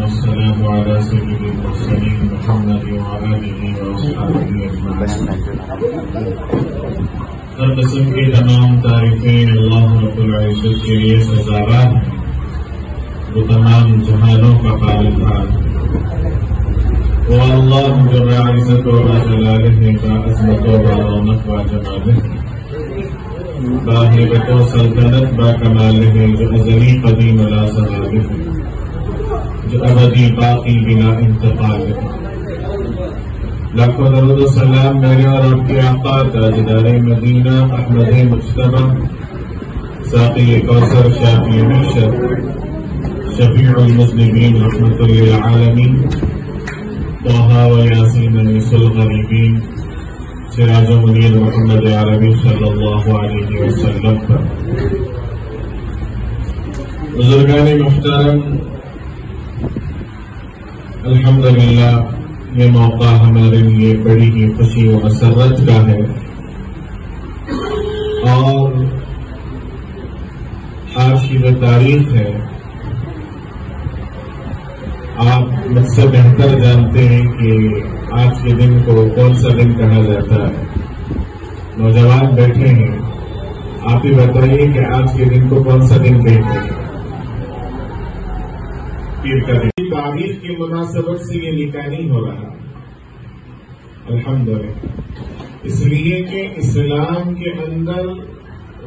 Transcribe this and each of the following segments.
والسلام على سيد المرسلين محمد وآله وأصحابه أجمعين. ہر قسم کی تمام تعریفیں اللہ رب العزت کے لیے سزاوار ہیں. وہ تمام جہانوں کا پالنہار ہے. وہ اللہ جو عزت و جلالہ کا عظمت و رونق و جمال ہے، باہیبت و سلطنت با کمال ہے، جو ازلی قدیم لا زوال ہے، جو ابدی باقی بنا انتقال ہے. لاکھوں درود و سلام میرے اور آپ کے آقا تاجدار مدینہ احمد مجتبی ساقی کوثر شافی میشر شفیع المذنبین رحمت للعالمین طه و یاسین انیس الغریبین سراج منیر محمد عربی صلی اللہ علیہ وسلم پر. بزرگان محترم، الحمدللہ یہ موقع ہمارے لیے بڑی ہی خوشی و مسرت کا ہے، اور آج کی جو تاریخ ہے آپ مجھ سے بہتر جانتے ہیں کہ آج کے دن کو کون سا دن کہا جاتا ہے. نوجوان بیٹھے ہیں، آپ ہی بتائیے کہ آج کے دن کو کون سا دن کہتے ہیں؟ پیر کا دن. تاریخ کی مناسبت سے یہ نکاح نہیں ہو رہا الحمدللہ، اس لیے کہ اسلام کے اندر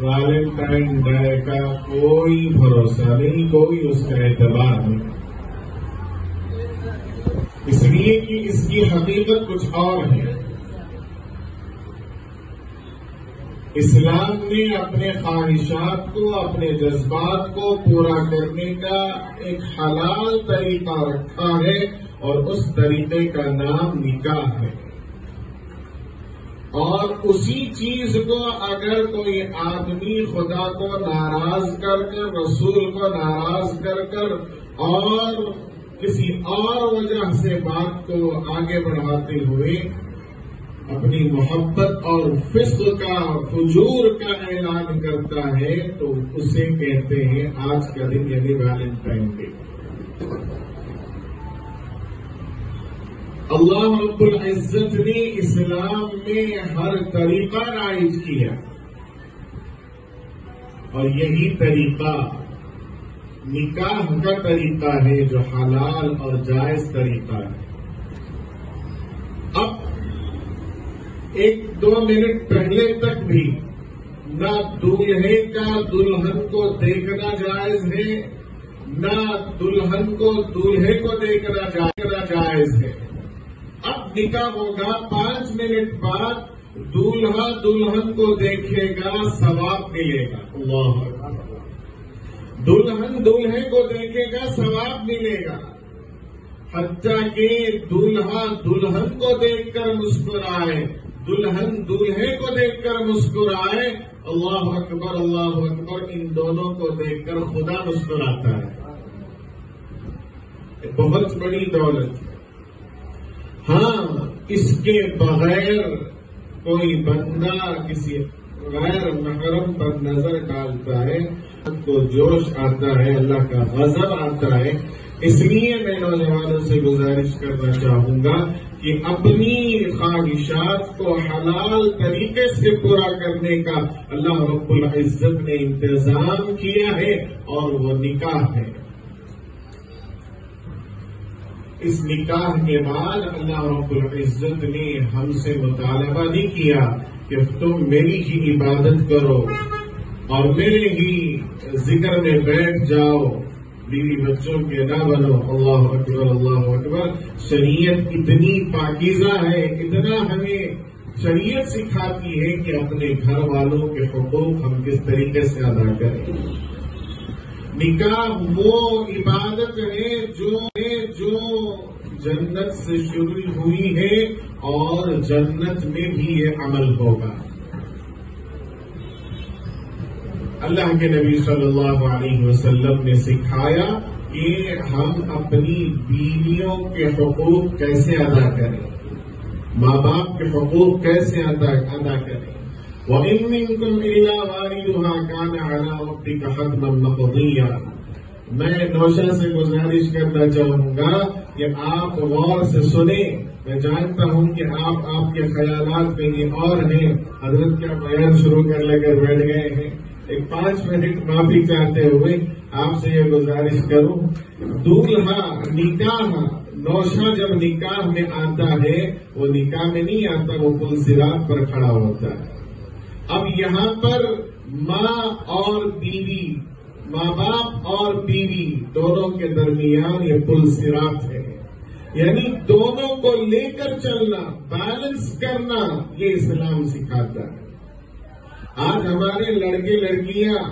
ویلنٹائن ڈے کا کوئی بھروسہ نہیں، کوئی اس کا اعتبار نہیں، اس لیے کہ اس کی حقیقت کچھ اور ہے. اسلام نے اپنے خواہشات کو، اپنے جذبات کو پورا کرنے کا ایک حلال طریقہ رکھا ہے، اور اس طریقے کا نام نکاح ہے. اور اسی چیز کو اگر کوئی آدمی خدا کو ناراض کر کر، رسول کو ناراض کر کر، اور کسی اور وجہ سے بات کو آگے بڑھاتے ہوئے اپنی محبت اور فسق کا، فجور کا اعلان کرتا ہے، تو اسے کہتے ہیں آج کا دن یعنی ویلنٹائن ڈے. اللہ رب العزت نے اسلام میں ہر طریقہ رائج کیا، اور یہی طریقہ نکاح کا طریقہ ہے جو حلال اور جائز طریقہ ہے. اب 1-2 منٹ پہلے تک بھی نہ دولہے کا دلہن کو دیکھنا جائز ہے، نہ دلہن کو دولہے کو دیکھنا جائز ہے. اب نکاح ہوگا، 5 منٹ بعد دولہا دلہن کو دیکھے گا، ثواب ملے گا. اللہ اکبر. دلہن دولہے کو دیکھے گا، ثواب ملے گا. حتیٰ کہ دولہا دلہن کو دیکھ کر مسکرائے، دلہن دولہے کو دیکھ کر مسکرائے. اللہ اکبر اللہ اکبر. ان دونوں کو دیکھ کر خدا مسکراتا ہے. بہت بڑی دولت ہے. ہاں، اس کے بغیر کوئی بندہ کسی غیر محرم پر نظر ڈالتا ہے تو جوش آتا ہے، اللہ کا غضب آتا ہے. اس لیے میں نوجوانوں سے گزارش کرنا چاہوں گا کہ اپنی خواہشات کو حلال طریقے سے پورا کرنے کا اللہ رب العزت نے انتظام کیا ہے، اور وہ نکاح ہے. اس نکاح کے بعد اللہ رب العزت نے ہم سے مطالبہ نہیں کیا کہ تم میری ہی عبادت کرو اور میرے ہی ذکر میں بیٹھ جاؤ، بیوی بچوں کے نہ بنو. اللہ اکبر اللہ اکبر. شریعت اتنی پاکیزہ ہے، اتنا ہمیں شریعت سکھاتی ہے کہ اپنے گھر والوں کے حقوق ہم کس طریقے سے ادا کریں. نکاح وہ عبادت ہے جو جنت سے شروع ہوئی ہے، اور جنت میں بھی یہ عمل ہوگا. اللہ کے نبی صلی اللہ علیہ وسلم نے سکھایا کہ ہم اپنی بیویوں کے حقوق کیسے ادا کریں، ماں باپ کے حقوق کیسے ادا کریں. وَإِن مِّنكُمْ إِلَّا وَارِدُهَا كَانَ عَلَىٰ رَبِّكَ حَتْمًا مَّقْضِيًّا. میں نوشا سے گزارش کرنا چاہوں گا کہ آپ غور سے سنیں. میں جانتا ہوں کہ آپ کے خیالات میں یہ اور ہیں. حضرت کا بیان شروع کر لے کر بیٹھ گئے ہیں. ایک 5 منٹ معافی چاہتے ہوئے آپ سے یہ گزارش کروں. دولہا نکاح نوشا جب نکاح میں آتا ہے وہ نکاح میں نہیں آتا، وہ پل صراط پر کھڑا ہوتا ہے. اب یہاں پر ماں اور بیوی، ماں باپ اور بیوی دونوں کے درمیان یہ پل صراط ہے. یعنی دونوں کو لے کر چلنا، بیلنس کرنا، یہ اسلام سکھاتا ہے. آج ہمارے لڑکے لڑکیاں